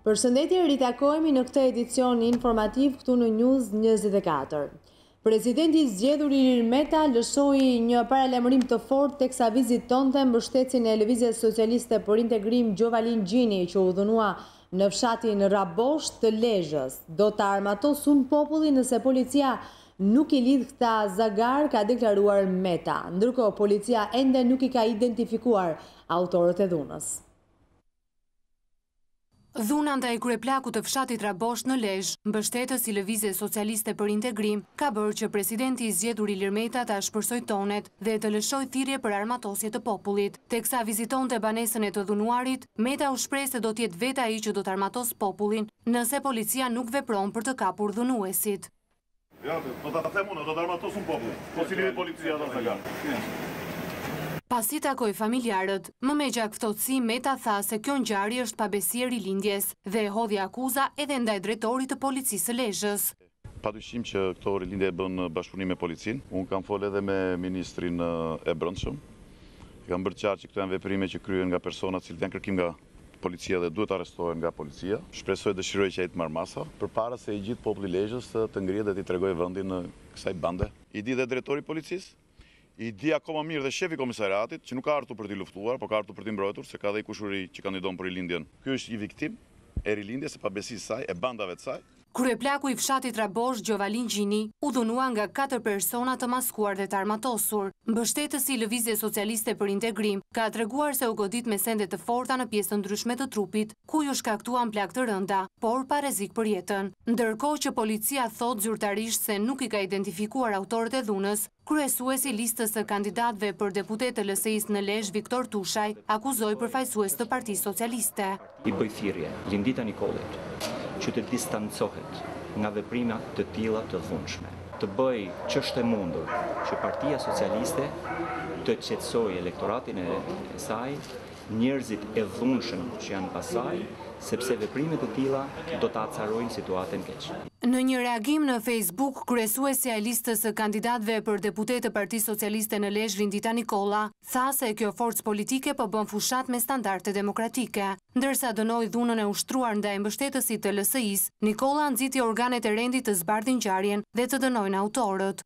Përshëndetje, ritakojemi në këtë edicion informativ këtu në News 24. Presidenti i zgjedhur Ilir Meta lëshoi një paralajmërim të fortë teksa vizitonte mbështetësin e Lëvizjes Socialiste për Integrim Gjovalin Gjini, që u dhunua në fshatin Rabosh të Lezhës. Do të armatosun populli nëse policia nuk i lidh këta zagar, ka deklaruar Meta. Ndërkohë, policia ende nuk i ka identifikuar autorët e dhunës. Dhuna ndaj kryeplakut të fshatit Rabosh në Lezhë, mbështetës i Lëvizjes Socialiste për Integrim, ka bërë që presidenti i zgjedhur Ilir Meta ta shpërsoj tonet dhe të lëshoj thirrje për armatosje të popullit. Teksa vizitonte banesën e të dhunuarit, Meta u shpreh se do të jetë vetë ai që do të armatos popullin nëse policia nuk vepron për të kapur dhunuesit. Ja, do ta them unë, do të armatosun popullin. Po si lidhet policia ata zagar? Pasi takoi familjarët, më me gjakftotësi Meta tha se kjo ngjarje është pabesi e rilindjes dhe hodhi akuza edhe ndaj drejtorit të policisë së Lezhës. Padyshim që këto rilindje e bën bashkëpunim me policinë. Unë kam folur edhe me ministrin e Brendshëm. Kam bërë qartë që këto janë veprime që kryen nga persona të cilët janë kërkim nga policia dhe duhet arrestohen nga policia. Shpresoj, dëshiroj që ai të marr masa përpara se i gjithë populli i Lezhës të ngrihet dhe t'i tregojë vendin në kësaj bande. I di dhe drejtori i policisë. I di akoma mirë dhe shefi komisariatit që nuk ka ardhur për t'i luftuar, por ka ardhur për t'i mbrojtur, se ka dhe i kushuri që kandidon për rilindjen. Ky është i viktim e rilindjes së pabesisë saj, e bandave të saj. Kryeplaku i fshatit Rabosh, Gjovalin Gjini, u dhunua nga 4 persona të maskuar dhe të armatosur. Mbështetësi i Lëvizjes Socialiste për Integrim ka treguar se u godit me sende të forta në pjesë të ndryshme të trupit, ku ju shkaktuan plagë të rënda, por pa rrezik për jetën. Ndërkohë që policia thot zyrtarisht se nuk i ka identifikuar autorët e dhunës, kryesuesi i listës së kandidatëve për deputet të LSI-s në Lezhë, Viktor Tushaj, akuzoi përfaqësues të Partisë Socialiste. I bëj thirrje Lindita Nikollit që të distancohet nga veprima të tilla të dhunshme, të bëj ç'është e mundur që Partia Socialiste të qetësojë elektoratin e saj, njerëzit e dhunshëm që janë pas saj, sepse veprimet e tilla do të acarojnë situatën keq. Në një reagim në Facebook, kryesuesja e listës së kandidatëve për deputet të Partisë Socialiste në Lezhë, Lindita Nikolla, tha se kjo forcë politike po bën fushat me standarde demokratike. Ndërsa dënoi dhunën e ushtruar ndaj mbështetësit të LSI-s, Nikolla nxiti organet e rendit të zbardhin ngjarjen dhe të dënojnë autorët.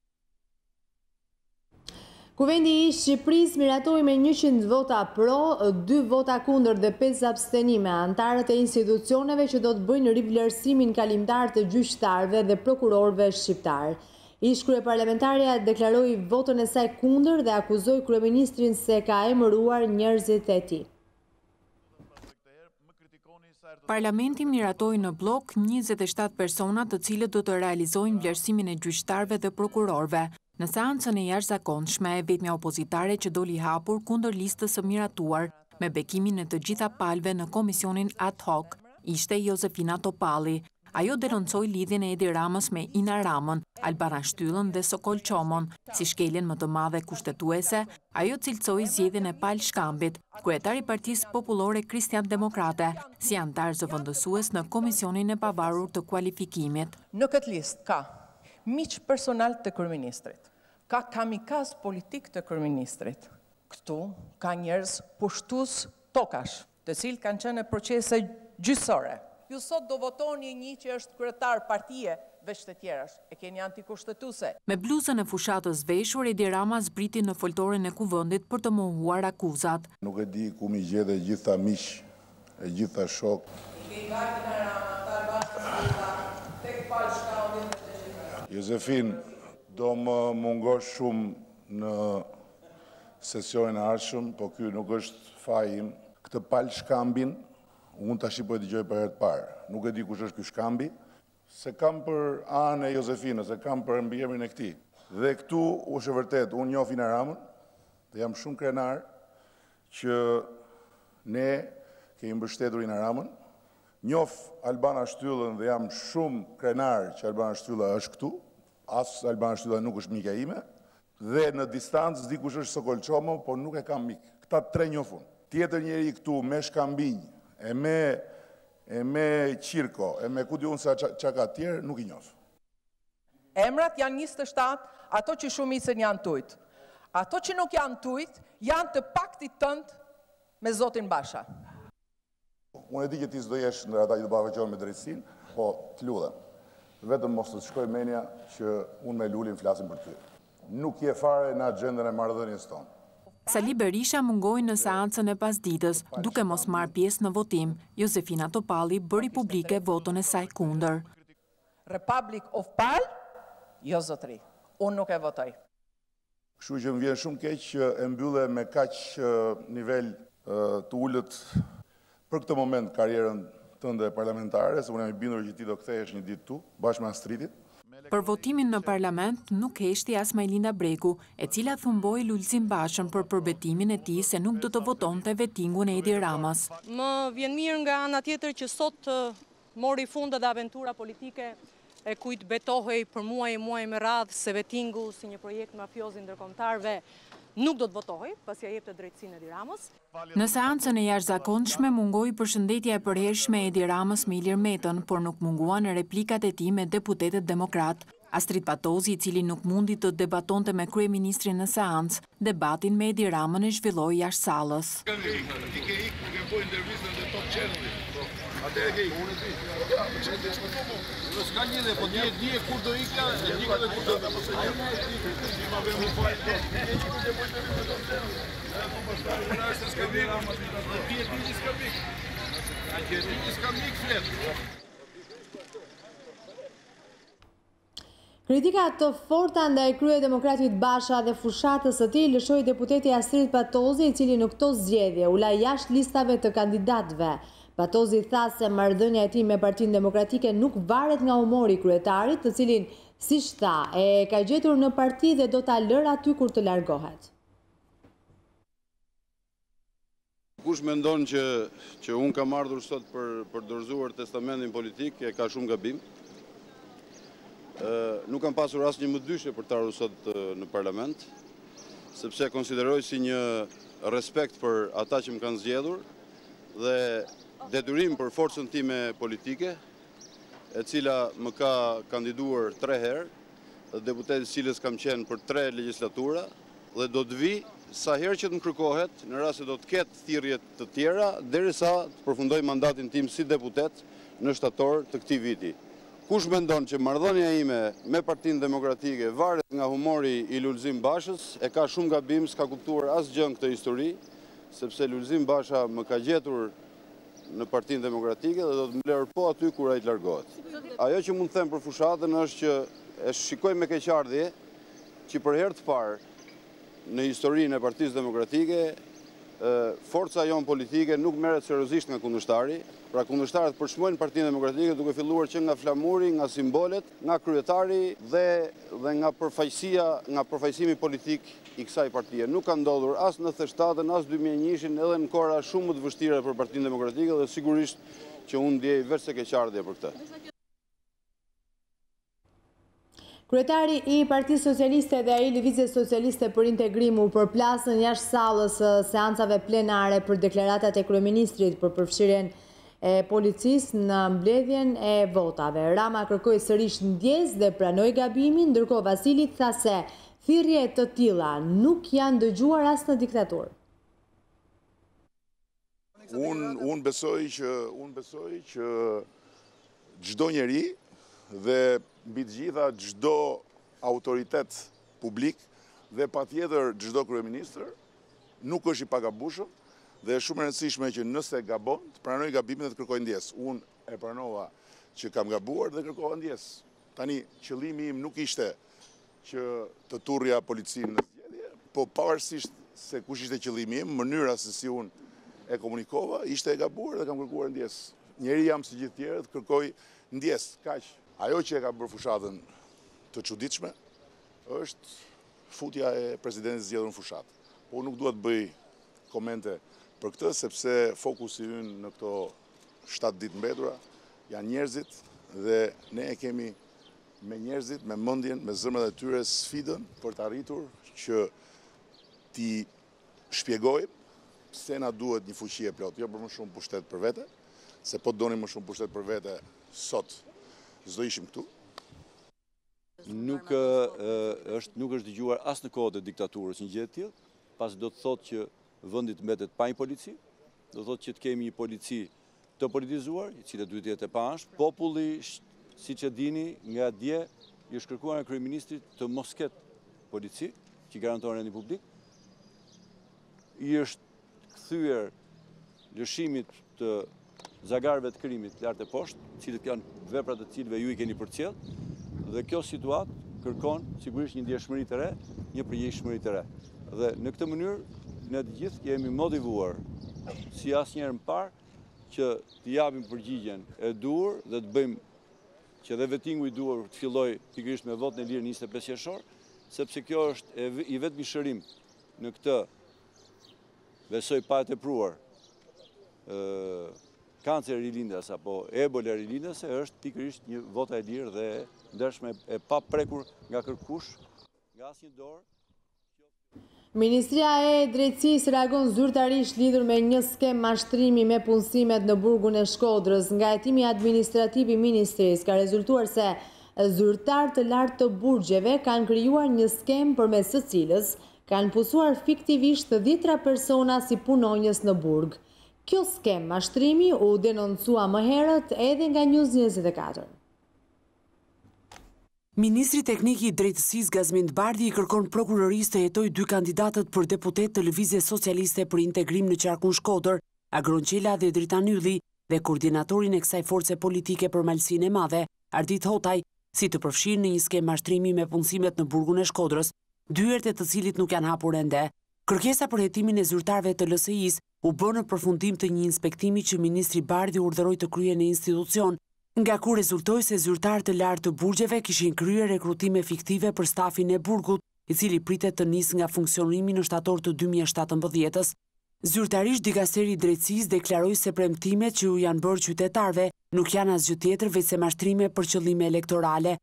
Kuvendi i Shqipërisë miratoi me 100 vota pro, 2 vota kundër dhe 5 abstenime. Antarët e institucioneve që do të bëjnë rivlerësimin kalimtar të gjyqtarëve dhe prokurorëve shqiptar. Ish kryeparlamentarja deklaroi votën e saj kundër dhe akuzoi kryeministrin se ka emëruar njerëzit e tij. Parlamenti miratoi në blok 27 persona të cilët do të realizojnë vlerësimin e gjyqtarëve dhe prokurorëve. Në seancën e jashtëzakonshme, vetmja opozitare që doli hapur kundër listës së miratuar me bekimin e të gjitha palëve në komisionin ad hoc ishte Josefina Topalli. Ajo denoncoi lidhjen e Edi Ramës me Ina Ramën, Albana Shtyllën dhe Sokol Çomon, si shkeljen më të madhe kushtetuese. Ajo cilësoi zgjedhjen e Pal Shkambit, kryetari i Partisë Popullore Kristian Demokrate, si antar zëvendësues në komisionin e pavarur të kualifikimit. Në këtë listë ka miq personal të kryeministrit, ka kamikaz politik të kryeministrit. Këtu ka njerëz pushtues tokash, të cilët kanë qenë në procese gjyqësore. Ju sot do votoni një që është kryetar partie veç të tjerash, e keni antikushtetuese. Me bluzën e fushatës veshur, Edi Rama zbriti në foltoren e kuvendit për të mohuar akuzat. Nuk e di ku mi gjedhe gjitha miq, e gjitha shok. Josefin, do më mungosh shumë në sesionin e ardhshëm, po ky nuk është faji im. Këtë Pal Shkambin, unë tash po e dëgjoj për herë të parë. Nuk e di kush është ky Shkambi, se kam për anën e Josefinës, se kam për mbiemrin e këtij. Dhe këtu është vërtet, unë njoh Ina Ramën dhe jam shumë krenar që ne kemi mbështetur Ina Ramën. Njoh Albana Shtyllën dhe jam shumë krenar që Albana Shtylla është këtu. As Albana Shtylla nuk është mika ime. Dhe në distancë di kush është Sokol Çomon, por nuk e kam mik. Këta tre njohun. Tjetër njeri këtu me Shkambinj, e me Qirko, e me ku di unë sa çka tjerë nuk i njoh. Emrat janë 27, ato që shumicën janë tujt. Ato që nuk janë tujt, janë të paktit tënd me Zotin Basha. Unë e di që ti s'do jesh në ata që të bavëgjohen me drejtsin, po të ludhem. Vetëm mos të shkoj menja që unë me Lulin flasim për ty. Nuk je fare në agendën e marrëdhënies tonë. Sali Berisha mungoi në seancën e pasditës, duke mos marrë pjesë në votim. Josefina Topalli bëri publike votën e saj kundër. Republic of Pal? Jo zotri, unë nuk e votoj. Kështu që më vjen shumë keq që e mbylle me kaq nivel të ullët për këtë moment karierën tënde parlamentare, se unë jam i bindur që ti do kthehesh një ditë tu, bashkë me Astridit. Për votimin në parlament nuk heshti as Majlinda Breku, e cila thumboi Lulzim Bashën për përbetimin e tij se nuk do të votonte vetingun e Edi Ramës. Më vjen mirë nga ana tjetër që sot mori fund edhe aventura politike e kujt betohej për muaj me radhë se vetingu si një projekt mafioz i ndërkombëtarëve nuk do të votohej, pasi ja jepte drejtësinë Edi Ramës. Në seancën e jashtëzakonshme mungoi përshëndetja e përhershme e Edi Ramës me Ilir Metën, por nuk munguan replikat e tij me deputetët demokrat. Astrid Patozi, i cili nuk mundi të debatonte me kryeministrin në seancë, debatin me Edi Ramën e zhvilloi jashtë sallës. S'ka lidhje, po dije kur do ikja, e dije edhe kur do të mos e Kritikat të forta ndaj kryedemokratit Basha dhe fushatës së tij lëshoi deputeti Astrid Patozi, i cili në këto zgjedhje u la jashtë listave të kandidatëve. Patozi tha se marrëdhënia e tij me Partinë Demokratike nuk varet nga humori i kryetarit, të cilin, siç tha, e ka gjetur në parti dhe do ta lërë aty kur të largohet. Kush mendon që unë kam ardhur sot për dorëzuar testamentin politik, e ka shumë gabim. Nuk kam pasur asnjë mëdyshe për të ardhur sot në parlament, sepse konsideroj si një respekt për ata që më kanë zgjedhur dhe detyrim për forcën time politike, e cila më ka kandiduar 3 herë, dhe deputeti cilës kam qenë për 3 legjislatura, dhe do të vi sa herë që të më kërkohet, në rast se do të ketë thirrje të tjera, derisa të përfundoj mandatin tim si deputet në shtator të këtij viti. Kush mendon që marrëdhënia ime me Partinë Demokratike varet nga humori i Lulzim Bashës, e ka shumë gabim, s'ka kuptuar asgjë në këtë histori, sepse Lulzim Basha më ka gjetur në Partinë Demokratike dhe do të më lërë po aty kur ai të largohet. Ajo që mund të them për fushatën është që e shikoj me keqardhje që për herë të parë në historinë e Partisë Demokratike forca jonë politike nuk merret seriozisht nga kundërshtari, pra kundërshtarët përshmojnë Partinë Demokratike duke filluar që nga flamuri, nga simbolet, nga kryetari dhe nga përfaqësimi politik i kësaj partie. Nuk ka ndodhur as në 97-ën, as 2001-shin, edhe në kohra shumë më të vështira për Partinë Demokratike dhe sigurisht që unë ndjej veç se keqardhje për këtë. Kryetari i Partisë Socialiste dhe ai Lëvizjes Socialiste për Integrim u përplasën jashtë sallës seancave plenare për deklaratat e kryeministrit për përfshirjen e policisë në mbledhjen e votave. Rama kërkoi sërish ndjesë dhe pranoi gabimin, ndërkohë Vasili tha se thirrje të tilla nuk janë dëgjuar as në diktaturë. Unë besoj që çdo njeri dhe mbi të gjitha çdo autoritet publik dhe patjetër çdo kryeministër nuk është i pagabushëm dhe është shumë e rëndësishme që nëse gabon të pranoj gabimin dhe të kërkoj ndjesë. Unë e pranova që kam gabuar dhe kërkova ndjesë. Tani qëllimi im nuk ishte që të turrja policinë në zgjedhje, po pavarësisht se kush ishte qëllimi im, mënyra se si unë e komunikova ishte e gabuar dhe kam kërkuar ndjesë. Njeri jam si gjithë tjerët, kërkoj ndjesë, kaq. Ajo që e ka bërë fushatën të çuditshme është futja e presidentit zgjedhur në fushatë. Po nuk dua të bëj komente për këtë, sepse fokusi ynë në këto 7 ditë mbetura janë njerëzit dhe ne e kemi me njerëzit, me mendjen, me zemrat e tyre sfidën për të arritur që t'i shpjegojmë pse na duhet një fuqi e plotë, jo për më shumë pushtet për vete, se po donim më shumë pushtet për vete sot s'do ishim këtu. Nuk është dëgjuar as në kohët e diktaturës një gjë e tillë, pas do të thotë që vendi të mbetet pa një polici, do të thotë që të kemi një polici të politizuar, i cilët duhet të jetë e paanshme. Populli, siç e dini, nga dje i është kërkuar nga kryeministrit të mos ketë polici që garanton rendin publik. I është kthyer lëshimit të zagarëve të krimit lart e poshtë, cilët janë vepra të cilëve ju i keni përcjell, dhe kjo situatë kërkon sigurisht një ndjeshmëri të re, një përgjegjësish të re. Dhe në këtë mënyrë ne të gjithë jemi motivuar si asnjëherë më parë që të japim përgjigjen e duhur dhe të bëjmë që dhe vetingu i duhur të fillojë pikërisht me votën e lirë 25 qershor, sepse kjo është i vetmi shërim në këtë besoj pa e tepruar kancer rilindas apo ebola rilindas është pikërisht një vota e lirë dhe ndershme e pa prekur nga kërkush, nga asnjë dorë. Ministria e Drejtësisë reagon zyrtarisht lidhur me një skem mashtrimi me punësimet në burgun e Shkodrës. Nga hetimi administrativ i ministrisë ka rezultuar se zyrtar të lartë të burgjeve kanë krijuar një skem përmes së cilës kanë pusuar fiktivisht të 10 persona si punonjës në burg. Kjo skem mashtrimi u denoncua më herët edhe nga News 24. Ministri teknik i drejtësisë Gazmend Bardhi i kërkon prokurorisë të hetojë 2 kandidatët për deputet të Lëvizjes Socialiste për Integrim në Qarkun Shkodër, Agron Qela dhe Dritan Ylli, dhe koordinatorin e kësaj force politike për malsinë e madhe, Ardit Hotaj, si të përfshirë në një skem mashtrimi me punësimet në burgun e Shkodrës, dyert e të cilit nuk janë hapur ende. Kërkesa për hetimin e zyrtarëve të LSI-s u bë në përfundim të një inspektimi që ministri Bardhi urdhëroi të kryejë në institucion, nga ku rezultoi se zyrtarë të lartë të burgjeve kishin kryer rekrutime fiktive për stafin e burgut, i cili pritet të nisë nga funksionimi në shtator të 2017-s. Zyrtarisht Dikasteri i Drejtësisë deklaroi se premtimet që u janë bërë qytetarëve nuk janë asgjë tjetër veç se mashtrime për qëllime elektorale.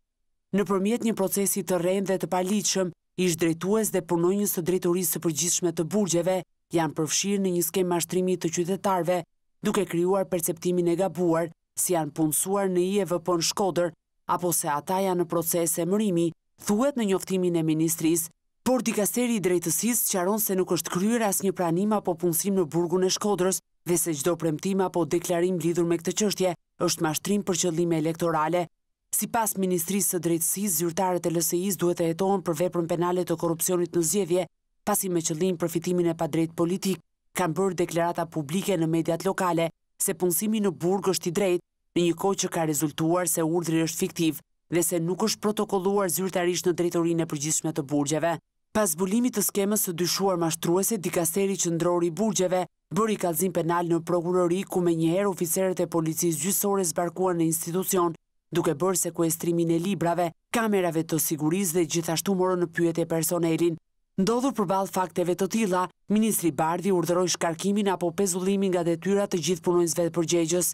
Nëpërmjet një procesi të rrënjë dhe të paligjshëm, ish drejtues dhe punonjës të drejtorisë së përgjithshme të burgjeve janë përfshirë në një skem mashtrimi të qytetarëve, duke krijuar perceptimin e gabuar si janë punësuar në IEVP në Shkodër, apo se ata janë në proces emërimi, thuhet në njoftimin e ministrisë, por Dikasteri i Drejtësisë sqaron se nuk është kryer asnjë pranim apo punësim në burgun e Shkodrës dhe se çdo premtim apo deklarim lidhur me këtë çështje është mashtrim për qëllime elektorale. Sipas Ministrisë së Drejtësisë, zyrtarët e LSI-s duhet të hetohen për veprën penale të korrupsionit në zgjedhje, pasi me qëllim përfitimin e padrejtë politik kanë bërë deklarata publike në mediat lokale se punësimi në burg është i drejtë, në një kohë që ka rezultuar se urdhri është fiktiv dhe se nuk është protokolluar zyrtarisht në drejtorinë e përgjithshme të burgjeve. Pas zbulimit të skemës së dyshuar mashtruese, Dikasteri Qendror i Burgjeve bëri kallëzim penal në prokurori, ku menjëherë oficerët e policisë gjyqësore zbarkuan në institucion, duke bërë sekuestrimin e librave, kamerave të sigurisë dhe gjithashtu morën në pyetje personelin. Ndodhur përballë fakteve të tilla, ministri Bardhi urdhëroi shkarkimin apo pezullimin nga detyrat të gjithë punonjësve të përgjegjës.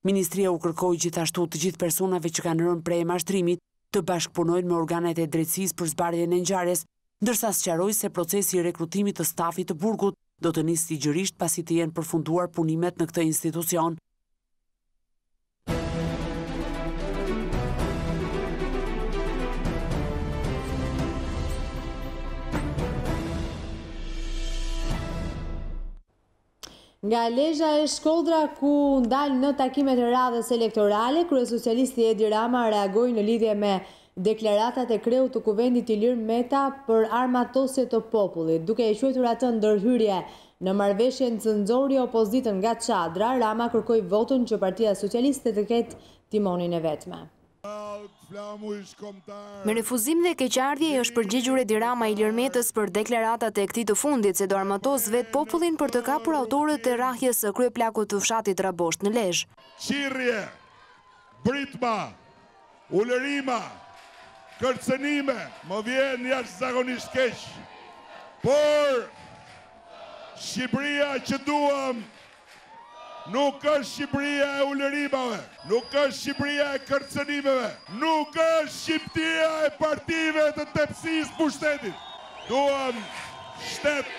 Ministria u kërkoi gjithashtu të gjithë personave që kanë rënë prej mashtrimit të bashkëpunojnë me organet e drejtësisë për zbardhjen e ngjarjes, ndërsa sqaroi se procesi i rekrutimit të stafit të burgut do të nisë ligjërisht pasi të jenë përfunduar punimet në këtë institucion. Nga Lezhë e Shkodra, ku ndalë në takimet e radhës elektorale, kryesocialisti Edi Rama reagoi në lidhje me deklaratat e kreut të Kuvendit Ilir Meta për armatosje të popullit. Duke e quajtur atë ndërhyrje në marrëveshjen cënxori opozitën nga Çadra, Rama kërkoi votën që Partia Socialiste të ketë timonin e vetme. Me refuzim dhe keqardhje është përgjigjur Edi Rama Ilir Metës për deklaratat e këtij të fundit se do armatos vetë popullin për të kapur autorët e rrahjes së kryeplakut të fshatit Rabosht në Lezhë. Qirrje, britma, ulërima, kërcënime, më vjen jashtëzakonisht keq. Por Shqipëria që duam nuk është Shqipëria e ulërimave, nuk është Shqipëria e kërcënimeve, nuk është Shqipëria e partive të tepsisë pushtetit. Duam shtet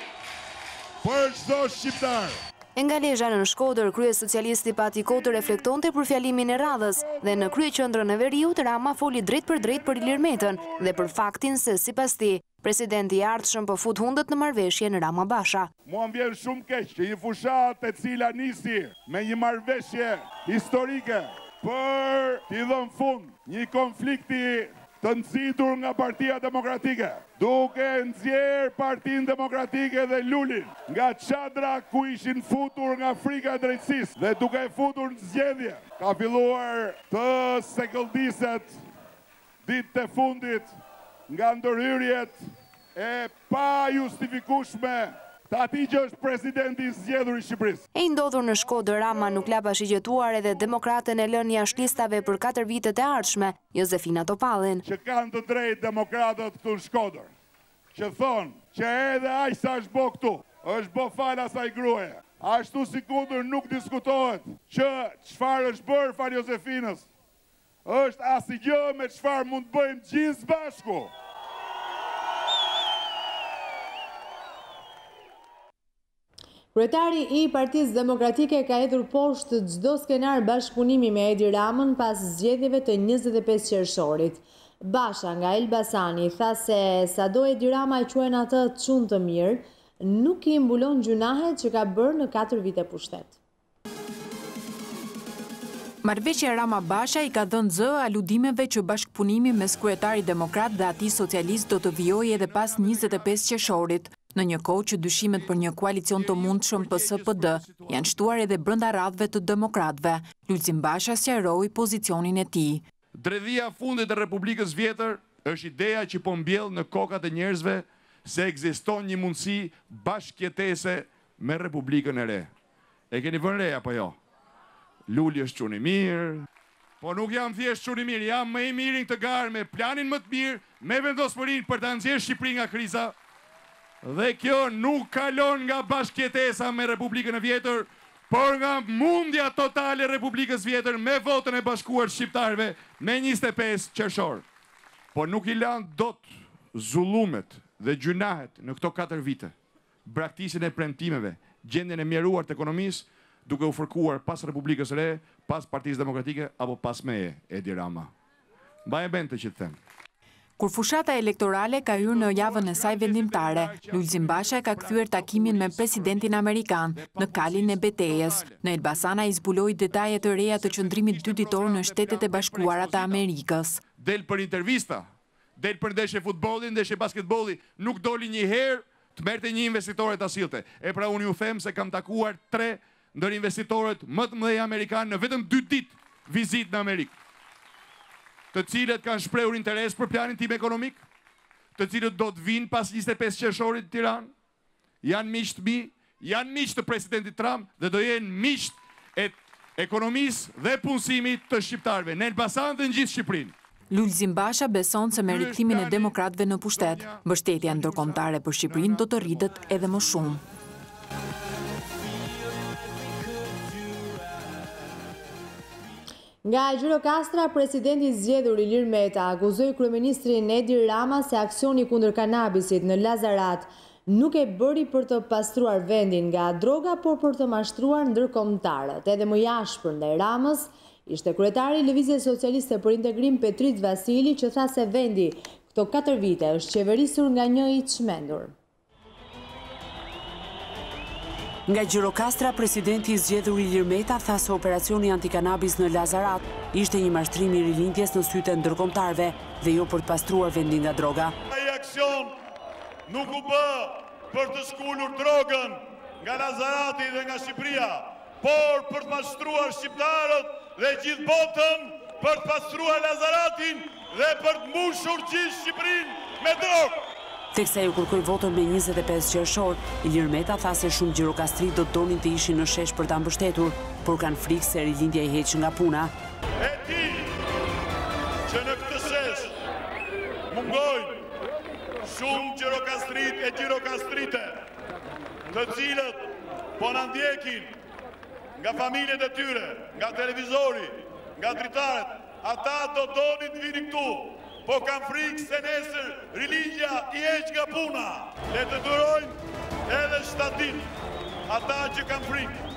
për çdo shqiptar. E nga Lezhë në Shkodër, krye socialisti pati kohë të reflektonte për fjalimin e radhës dhe në kryeqendrën e Veriut Rama foli drejt për Ilir Metën dhe për faktin se sipas tij, presidenti i ardhshëm po fut hundët në marrëveshje në Rama Basha. Mua m'vjen shumë keq që një fushat e cila nisi me një marrëveshje historike për t'i dhënë fund një konflikti të nxitur nga Partia Demokratike, duke nxjerr Partinë Demokratike dhe Lulin nga çadra ku ishin futur nga frika e drejtësisë dhe duke e futur në zgjedhje, ka filluar të sekëldiset ditët e fundit nga ndërhyrjet e pa justifikueshme të atij që është presidenti i zgjedhur i Shqipërisë. E ndodhur në Shkodër, Rama nuk la pashigjetuar edhe demokratën e lënë jashtë listave për 4 vitet e ardhshme, Josefina Topallin. Që kanë të drejtë demokratët këtu në Shkodër, që thonë që edhe aq sa është bo këtu, është bo fal asaj gruaje. Ashtu si kundër nuk diskutohet që çfarë është bërë fal Josefinës, është asgjë me çfarë mund të bëjmë gjithë bashku. Kryetari i Partisë Demokratike ka hedhur poshtë çdo skenar bashkëpunimi me Edi Ramën pas zgjedhjeve të 25 qershorit. Basha nga Elbasani tha se sado Edi Rama e quajnë atë çun të mirë, nuk i mbulon gjunahet që ka bërë në 4 vite pushtet. Marrëveshja Rama-Basha i ka dhënë zë aludimeve që bashkëpunimi mes kryetarit demokrat dhe atij socialist do të vijojë edhe pas 25 qershorit, në një kohë që dyshimet për një koalicion të mundshëm PS-PD janë shtuar edhe brenda radhëve të demokratëve. Lulzim Basha sqaroi pozicionin e tij. Dredhia fundit e Republikës Vjetër është ideja që po mbjell në kokat e njerëzve se ekziston një mundësi bashkëjetese me Republikën e Re. E keni vënë re apo jo? Luli është çun i mirë, po nuk jam thjesht çun i mirë, jam më i miri këtë garë me planin më të mirë, me vendosmërinë për ta nxjerrë Shqipërinë nga kriza. Dhe kjo nuk kalon nga bashkëjetesa me Republikën e Vjetër, por nga mundja totale e Republikës Vjetër me votën e bashkuar shqiptarëve me 25 qershor. Po nuk i lan dot zullumet dhe gjunahet në këto 4 vite. Braktisjen e premtimeve, gjendjen e mjeruar të ekonomisë, duke u fërkuar pas Republikës Re, pas Partisë Demokratike apo pas meje, Edi Rama. Mbaj mend të që të them. Kur fushata elektorale ka hyrë në javën e saj vendimtare, Lulzim Basha ka kthyer takimin me presidentin amerikan në kalin e betejës. Në Elbasana i zbuloi detajet të reja të qëndrimit 2 ditor në Shtetet e Bashkuara të Amerikës. Del për intervista, del për ndeshje futbolli, ndeshje basketbolli, nuk doli një herë të merrte një investitor të asilte. E pra unë ju them se kam takuar 3 ndër investitorët më të mëdhenj amerikanë në vetëm 2 ditë vizitë në Amerikë, të cilët kanë shprehur interes për planin tim ekonomik, të cilët do të vinë pas 25 qershorit në Tiranë, janë miq të mi, janë miq të presidentit Trump dhe do jenë miq e ekonomisë dhe punësimit të shqiptarëve në Elbasan dhe në gjithë Shqipërinë. Lulzim Basha beson se me rikthimin e demokratëve në pushtet, mbështetja ndërkombëtare për Shqipërinë do të rritet edhe më shumë. Nga Gjirokastra, presidenti zgjedhur Ilir Meta akuzoi kryeministrin Edi Rama se aksioni kundër kanabisit në Lazarat nuk e bëri për të pastruar vendin nga droga, por për të mashtruar ndërkombëtarët. Edhe më jashpër ndaj Ramës ishte kryetari i Lëvizjes Socialiste për Integrim Petrit Vasili, që tha se vendi këto 4 vite është qeverisur nga një i çmendur. Nga Gjirokastra, presidenti i zgjedhur Ilir Meta tha se operacioni antikanabis në Lazarat ishte një mashtrim i rilindjes në sytë e ndërkombëtarëve dhe jo për të pastruar vendin nga droga. Ai aksion nuk u bë për të shkulur drogën nga Lazarati dhe nga Shqipëria, por për të mashtruar shqiptarët dhe gjithë botën, për të pastruar Lazaratin dhe për të mbushur gjithë Shqipërinë me drogë. Teksa ju kërkoi votën me 25 qershor, Ilir Meta tha se shumë gjirokastri do donin të ishin në shesh për ta mbështetur, por kanë frikë se rilindja I heq nga puna. E di që në këtë shesh mungojnë shumë gjirokastrit e gjirokastrite, të cilët po na ndjekin nga familjet e tyre, nga televizori, nga dritaret. Ata do donin të vinin këtu, po kanë frikë se nesër rilindja I heq nga puna. Le të durojnë edhe 7 ditë ata që kanë frikë.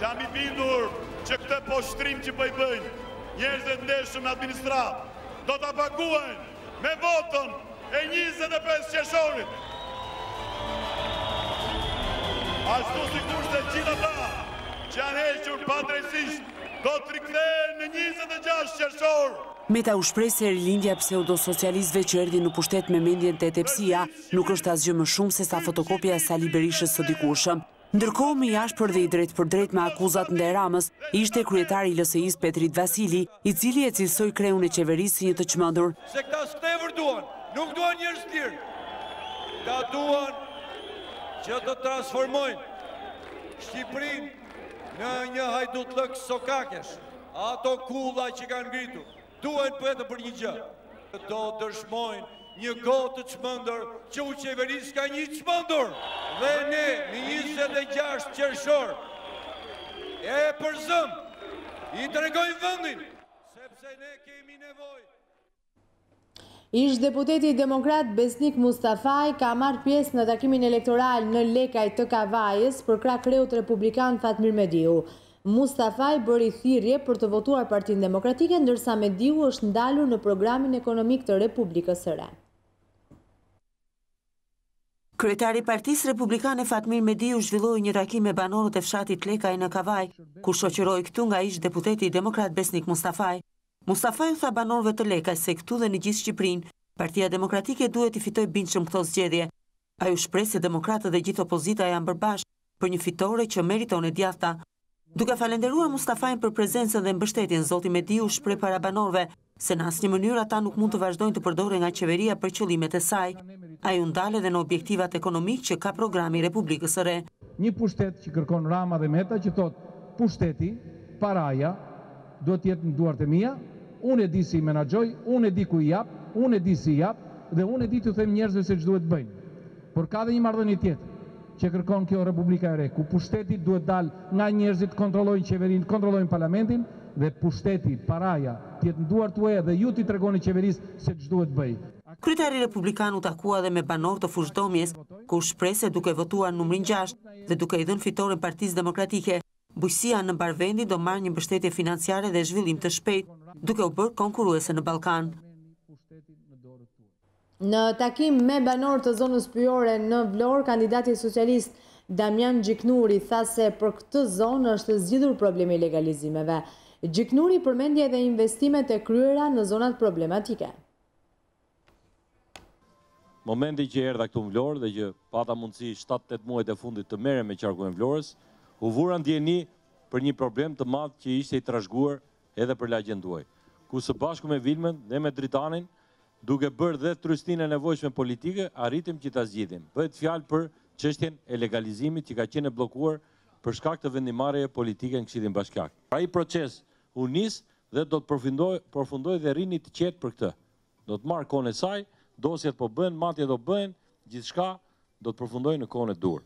jam I bindur që këtë poshtrim që bëjnë njerëzit ndeshëm në administratë do të paguajnë me votën e 25 qershorit. Ashtu sikur se gjithë ata që janë hequr padrejtisht do të rikthehen në 26 qershor. Meta u shpreh se rilindja pseudo-socialistëve që erdhi në pushtet me mendjen të tepësia nuk është asgjë më shumë se sa fotokopja e Sali Berishës së dikurshëm. Ndërkohë, më jashpër dhe I drejt për drejt me akuzat ndaj Ramës, ishte kryetari I LSI-s Petrit Vasili, I cili e cilësoi kreun e qeverisë si një të çmendur. Se këta stevër duan, nuk duan njerëz të lirë. Këta duan që të transformojnë Shqipërinë në një hajdullëk sokakesh. Ato kulla që kanë ngritur, duhen për një gjë. Do dëshmojnë një gotë të çmendur që u qeveris ka një çmendur. Dhe ne në 26 qershor e përzëm I tregojmë vendin, sepse ne kemi nevojë. Ish deputeti demokrat Besnik Mustafaj ka marrë pjesë në takimin elektoral në Lekaj të Kavajës për krah kreut republikan Fatmir Mediu. Mustafaj bëri thirrje për të votuar Partinë Demokratike, ndërsa Mediu është ndalur në programin ekonomik të Republikës së Re. Kryetari I Partisë Republikane Fatmir Mediu zhvilloi një takim me banorët e fshatit Lekaj në Kavaj, ku shoqëroi këtu nga ish deputeti demokrat Besnik Mustafaj. Mustafaj tha banorëve të Lekaj se këtu dhe në gjithë Shqipërinë, Partia Demokratike duhet I fitojë bindshëm këto zgjedhje. Ai u shpreh se demokratët dhe gjithë opozita janë bërbash për një fitore që meriton e djathta. Duke falenderuar Mustafajin për prezencën dhe mbështetjen, zoti Mediu shpreh para banorëve se në asnjë mënyrë ata nuk mund të vazhdojnë të përdoren nga qeveria për qëllimet e saj. Ai u ndal edhe në objektivat ekonomik që ka programi Republikës së Re. Një pushtet që kërkon Rama dhe Meta që thot pushteti, paraja, duhet jetë në duart e mia, unë e di si menaxhoj, unë e di ku I jap, unë e di si jap dhe unë e di t'u them njerëzve se ç'duhet bëjnë. Por ka dhe një marrëdhënie tjetër që kërkon kjo Republika e Re, ku pushteti duhet dal nga njerëzit, kontrollojnë qeverinë, kontrollojnë parlamentin dhe pushteti, paraja, të jetë në duart tuaja dhe ju t'i tregoni qeverisë se ç'duhet bëj. Kryetari republikan u takua edhe me banorë të fushëdomjes, ku shpreh se duke votuar numrin 6 dhe duke I dhënë fitoren Partisë Demokratike, bujqësia në mbar vendi do marrë një mbështetje financiare dhe zhvillim të shpejtë, duke u bërë konkurruese në Ballkan. Në takim me banorë të zonës pyjore në Vlorë, kandidati socialist Damian Gjiknuri tha se për këtë zonë është zgjidhur problemi I legalizimeve. Gjiknuri përmendi edhe investimet e kryera në zonat problematike. Momenti që erdha këtu në Vlorë dhe që pata mundësi 7-8 muajt e fundit të merrem me qarkun e Vlorës, u vura ndjeni për një problem të madh që ishte I trashëguar edhe për lagjen tuaj. Ku së bashku me Vilmen dhe me Dritanin, duke bërë dhe trystinë e nevojshme politike, arritëm që ta zgjidhim. Bëhet fjalë për çështjen e legalizimit që ka qenë e bllokuar për shkak të vendimarrjeje politike në Këshillin Bashkiak. Ai proces u nis dhe do të përfundoj dhe rrini të qetë për këtë. Do të marrë kohën e saj, dosjet po bëhen, matjet do bëhen, gjithçka do të përfundojë në kohën e dur.